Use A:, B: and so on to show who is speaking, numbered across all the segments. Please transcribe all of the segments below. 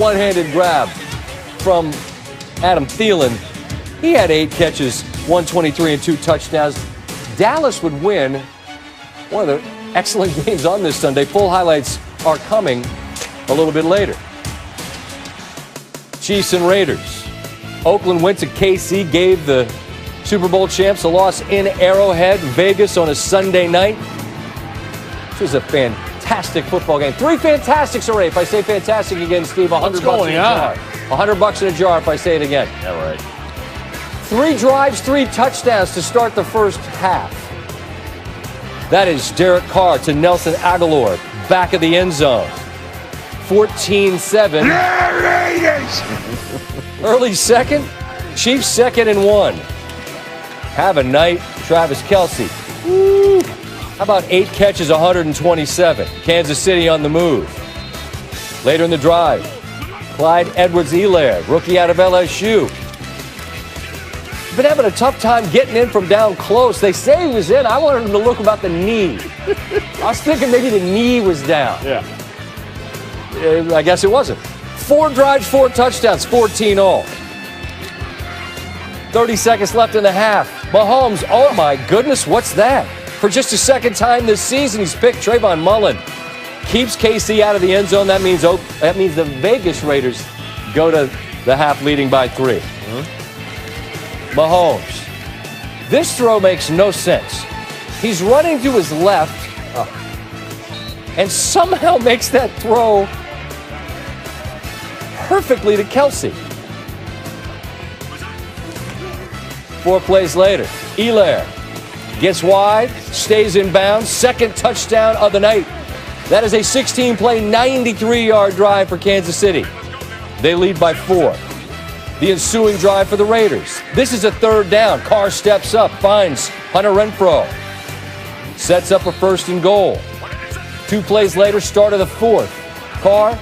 A: One-handed grab from Adam Thielen. He had 8 catches, 123 and 2 touchdowns. Dallas would win one of the excellent games on this Sunday. Full highlights are coming a little bit later. Chiefs and Raiders. Oakland went to KC, gave the Super Bowl champs a loss in Arrowhead, Vegas on a Sunday night. This was a fantastic football game. 3 fantastics already. If I say fantastic again, Steve, $100 in a jar. $100 in a jar if I say it again.
B: Yeah, right.
A: 3 drives, 3 touchdowns to start the first half. That is Derek Carr to Nelson Aguilar, back of the end zone. 14-7. Early second, Chiefs second and 1. Have a night, Travis Kelce. Woo. How about 8 catches, 127? Kansas City on the move. Later in the drive, Clyde Edwards-Helaire, rookie out of LSU. Been having a tough time getting in from down close. They say he was in. I wanted him to look about the knee. I was thinking maybe the knee was down.
B: Yeah.
A: I guess it wasn't. 4 drives, 4 touchdowns, 14 all. 30 seconds left in the half. Mahomes, oh my goodness, what's that? For just a second time this season, he's picked Trayvon Mullen. Keeps KC out of the end zone. That means the Vegas Raiders go to the half leading by 3. Mahomes. This throw makes no sense. He's running to his left and somehow makes that throw perfectly to Kelce. 4 plays later, Helaire gets wide, stays in bounds, second touchdown of the night. That is a 16-play, 93-yard drive for Kansas City. They lead by 4. The ensuing drive for the Raiders. This is a 3rd down. Carr steps up, finds Hunter Renfrow. Sets up a 1st and goal. 2 plays later, start of the 4th. Carr,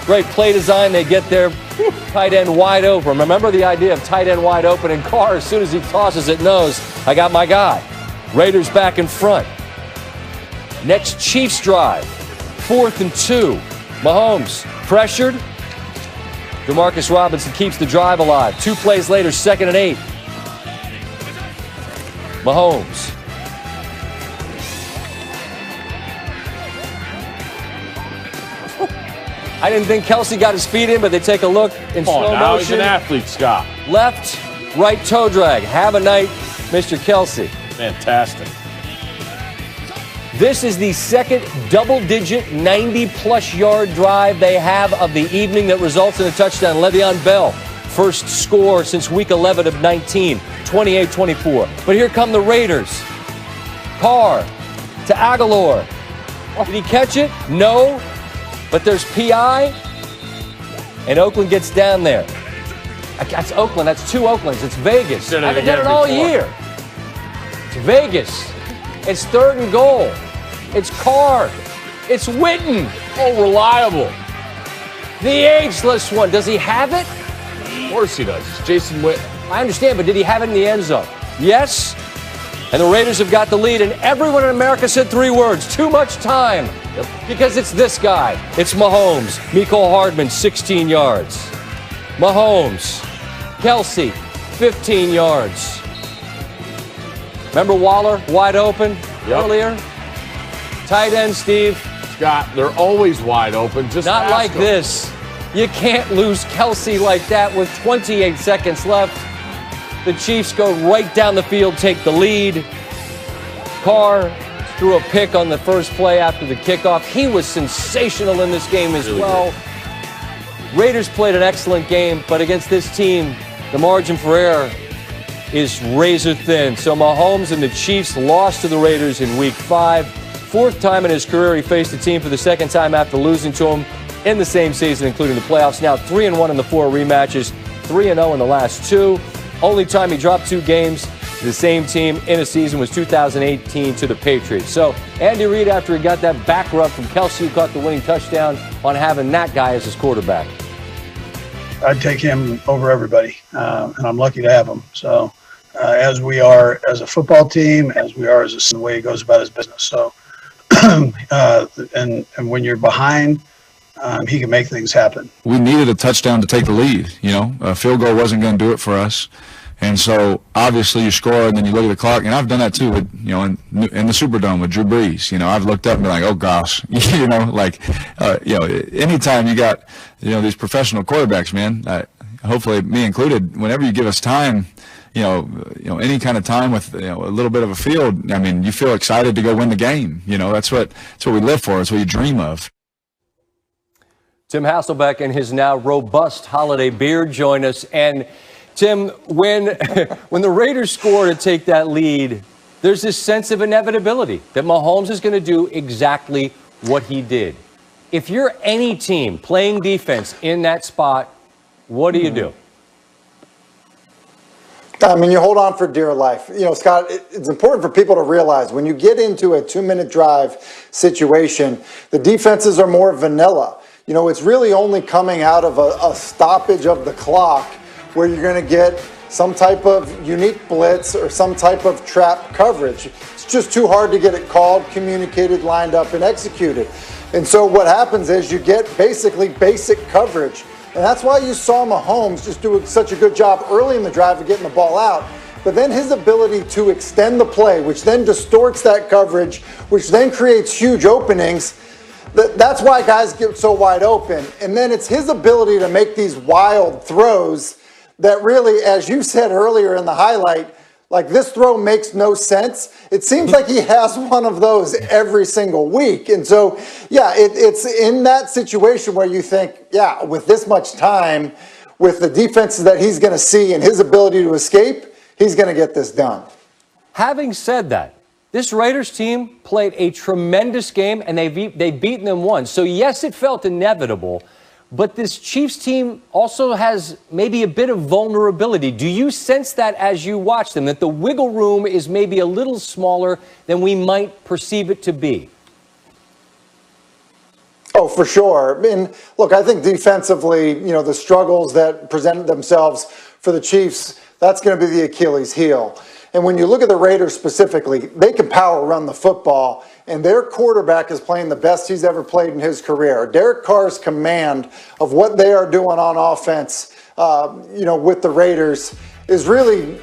A: great play design. They get their tight end wide open. Remember the idea of tight end wide open, and Carr, as soon as he tosses it, knows, I got my guy. Raiders back in front. Next Chiefs drive. 4th and 2. Mahomes pressured. Demarcus Robinson keeps the drive alive. 2 plays later, 2nd and 8. Mahomes. I didn't think Kelce got his feet in, but they take a look in slow motion.
B: Now he's an athlete, Scott.
A: Left, right toe drag. Have a night, Mr. Kelce.
B: Fantastic.
A: This is the second double-digit 90-plus yard drive they have of the evening that results in a touchdown. Le'Veon Bell, first score since week 11 of 19, 28-24. But here come the Raiders. Carr to Aguilar. Did he catch it? No. But there's P.I., and Oakland gets down there. That's Oakland. That's 2 Oaklands. It's Vegas. I haven't done it all year. It's Vegas. It's 3rd and goal. It's Carr. It's Witten.
B: Oh, reliable.
A: The ageless one. Does he have it?
B: Of course he does. It's Jason Witten.
A: I understand, but did he have it in the end zone? Yes. And the Raiders have got the lead, and everyone in America said 3 words. Too much time. Yep. Because it's this guy. It's Mahomes. Mecole Hardman, 16 yards. Mahomes. Kelce, 15 yards. Remember Waller, wide open earlier? Tight end, Steve.
B: Scott, they're always wide open. Just
A: not like this. You can't lose Kelce like that with 28 seconds left. The Chiefs go right down the field, take the lead. Carr threw a pick on the first play after the kickoff. He was sensational in this game as well. Raiders played an excellent game, but against this team, the margin for error is razor thin. So Mahomes and the Chiefs lost to the Raiders in Week 5. 4th time in his career he faced the team for the 2nd time after losing to him in the same season, including the playoffs. Now 3-1 in the 4 rematches, 3-0 in the last 2. Only time he dropped 2 games to the same team in a season was 2018 to the Patriots. So Andy Reid, after he got that back rub from Kelce, who caught the winning touchdown, on having that guy as his quarterback.
C: I'd take him over everybody, and I'm lucky to have him. So as we are as a football team, as we are as the way he goes about his business. So and when you're behind he can make things happen.
D: We needed a touchdown to take the lead. A field goal wasn't going to do it for us. And so obviously you score and then you look at the clock, and I've done that too with, in the Superdome with Drew Brees. I've looked up and been like, oh gosh, anytime you got, these professional quarterbacks, man, hopefully me included, whenever you give us time, any kind of time with a little bit of a field, I mean, you feel excited to go win the game. That's what we live for. It's what you dream of.
A: Tim Hasselbeck and his now robust holiday beard join us. And Tim, when the Raiders score to take that lead, there's this sense of inevitability that Mahomes is going to do exactly what he did. If you're any team playing defense in that spot, what do you do?
E: I mean, you hold on for dear life. Scott, it's important for people to realize when you get into a 2-minute drive situation, the defenses are more vanilla. It's really only coming out of a stoppage of the clock where you're going to get some type of unique blitz or some type of trap coverage. It's just too hard to get it called, communicated, lined up, and executed. And so what happens is you get basically basic coverage. And that's why you saw Mahomes just do such a good job early in the drive of getting the ball out. But then his ability to extend the play, which then distorts that coverage, which then creates huge openings, that's why guys get so wide open. And then it's his ability to make these wild throws that really, as you said earlier in the highlight, like this throw makes no sense. It seems like he has one of those every single week. And so, yeah, it's in that situation where you think, yeah, with this much time, with the defenses that he's going to see and his ability to escape, he's going to get this done.
A: Having said that, this Raiders team played a tremendous game, and they've beaten them once. So, yes, it felt inevitable. But this Chiefs team also has maybe a bit of vulnerability. Do you sense that as you watch them, that the wiggle room is maybe a little smaller than we might perceive it to be?
E: Oh, for sure. And look, I think defensively, the struggles that presented themselves for the Chiefs, that's going to be the Achilles heel. And when you look at the Raiders specifically, they can power run the football, and their quarterback is playing the best he's ever played in his career. Derek Carr's command of what they are doing on offense, with the Raiders is really,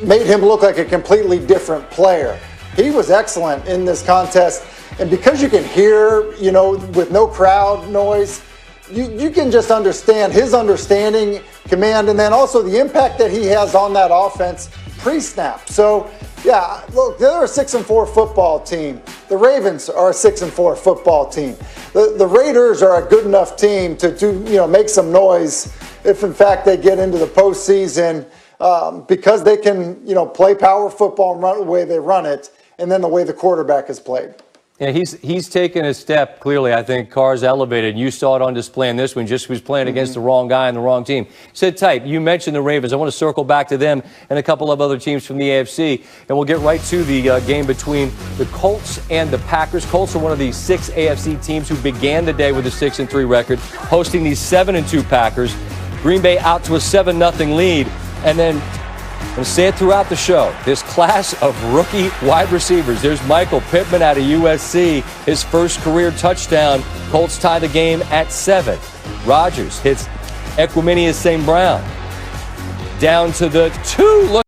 E: made him look like a completely different player. He was excellent in this contest, and because you can hear, with no crowd noise, you can just understand his understanding, command, and then also the impact that he has on that offense pre-snap. So, yeah, look, they're a 6-4 football team. The Ravens are a 6-4 football team. The Raiders are a good enough team to make some noise if, in fact, they get into the postseason because they can, play power football and run the way they run it, and then the way the quarterback is played.
A: Yeah, he's taken a step, clearly. I think Carr's elevated. You saw it on display in this one, just was playing against the wrong guy and the wrong team. Sit tight. You mentioned the Ravens. I want to circle back to them and a couple of other teams from the AFC, and we'll get right to the game between the Colts and the Packers. Colts are one of the 6 AFC teams who began the day with a 6-3 record, hosting these 7-2 Packers. Green Bay out to a 7-0 lead, and then I'm going to say it throughout the show. This class of rookie wide receivers. There's Michael Pittman out of USC. His first career touchdown. Colts tie the game at 7. Rodgers hits Equanimeous St. Brown down to the 2. Look.